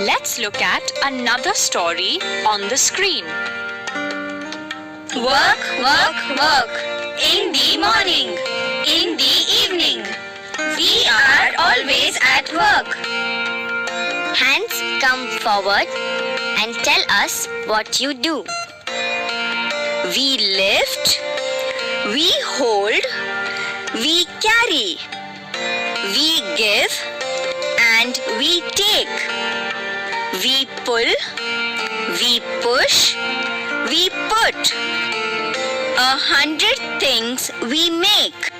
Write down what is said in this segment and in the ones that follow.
Let's look at another story on the screen. Work, work, work. In the morning, in the evening. We are always at work. Hands come forward and tell us what you do. We lift, we hold, we carry, we give and we take. We pull, we push, we put. 100 things we make.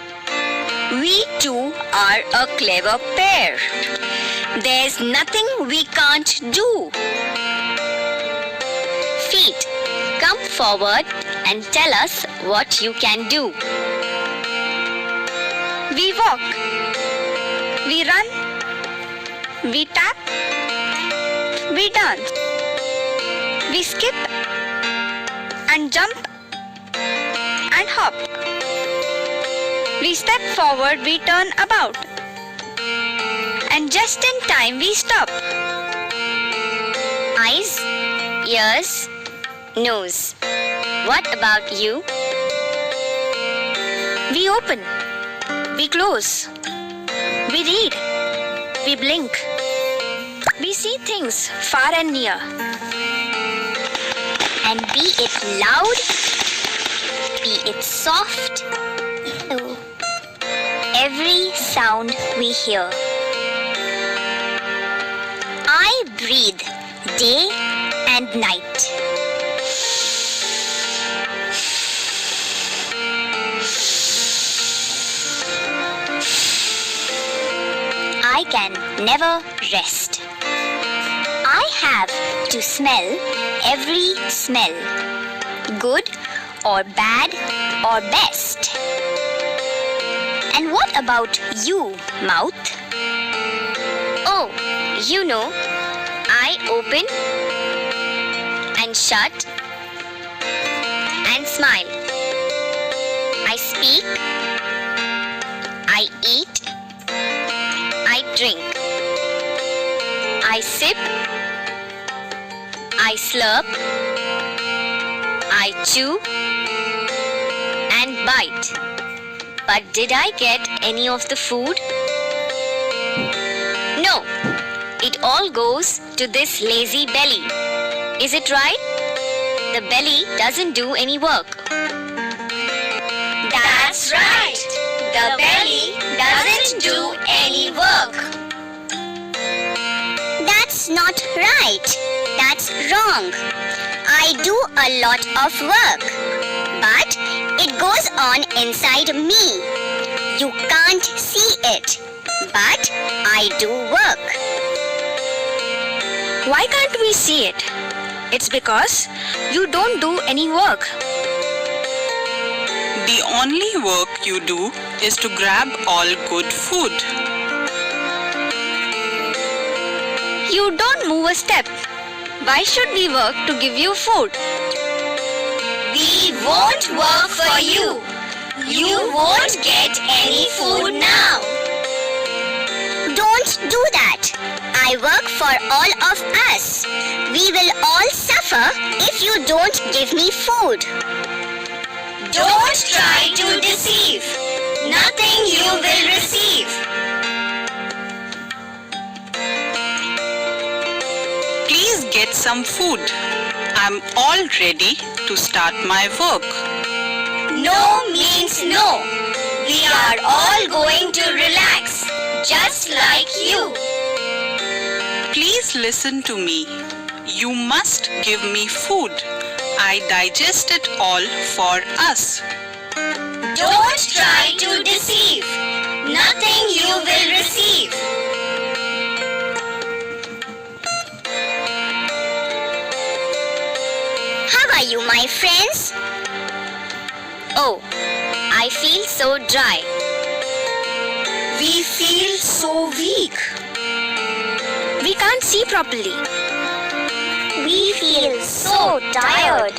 We two are a clever pair. There's nothing we can't do. Feet, come forward and tell us what you can do. We walk, we run, we tap, we dance, we skip and jump and hop. We step forward, we turn about, and just in time we stop. Eyes, ears, nose. What about you? We open, we close, we read, we blink. We see things far and near. And be it loud, be it soft, every sound we hear. I breathe day and night. I can never rest. I have to smell every smell, good or bad or best. And what about you, mouth? Oh, you know, I open and shut and smile. I speak, I eat, I drink, I sip, I slurp, I chew and bite. But did I get any of the food? No, it all goes to this lazy belly. Is it right? The belly doesn't do any work. That's right. The belly doesn't do any work. That's not right. That's wrong. I do a lot of work, but it goes on inside me. You can't see it, but I do work. Why can't we see it? It's because you don't do any work. The only work you do is to grab all good food. You don't move a step. Why should we work to give you food? We won't work for you. You won't get any food now. Don't do that. I work for all of us. We will all suffer if you don't give me food. Don't try to deceive. Nothing you will receive. Please get some food. I'm all ready to start my work. No means no. We are all going to relax, just like you. Please listen to me. You must give me food. I digest it all for us. Don't try to deceive. Nothing you will receive. How are you, my friends? Oh, I feel so dry. We feel so weak. We can't see properly. We feel so tired.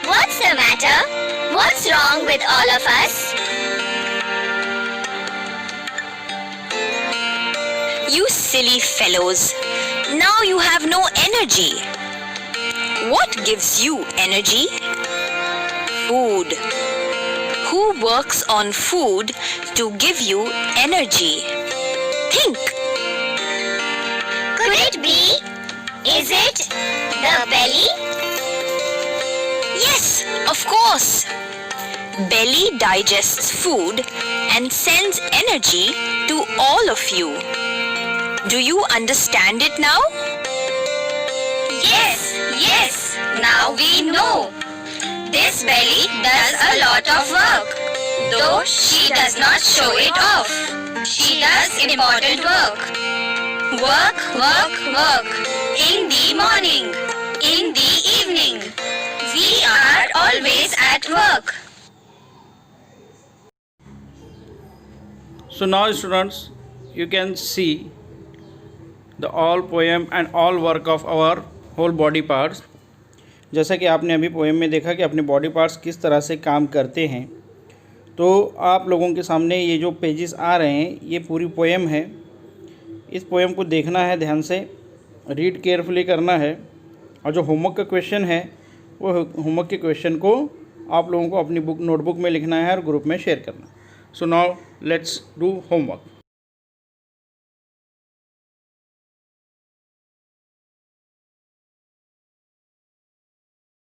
What's the matter? What's wrong with all of us? You silly fellows. Now you have no energy. What gives you energy? Food. Who works on food to give you energy? Think. Could it be? Is it the belly? Yes, of course. Belly digests food and sends energy to all of you. Do you understand it now? Yes, now we know. This belly does a lot of work, though she does not show it off. She does important work. Work. In the morning, in the evening. We are always at work. So now students, you can see the all poem and all work of our whole body parts. जैसा कि आपने अभी poem में देखा कि अपने body parts किस तरह से काम करते हैं, तो आप लोगों के सामने ये जो पेजेस आ रहे हैं ये पूरी पोएम है। इस पोएम को देखना है, ध्यान से रीड केयरफुली करना है, और जो होमवर्क का क्वेश्चन है वो होमवर्क के क्वेश्चन को आप लोगों को अपनी नोटबुक में लिखना है और ग्रुप में शेयर करना। So now let's do homework.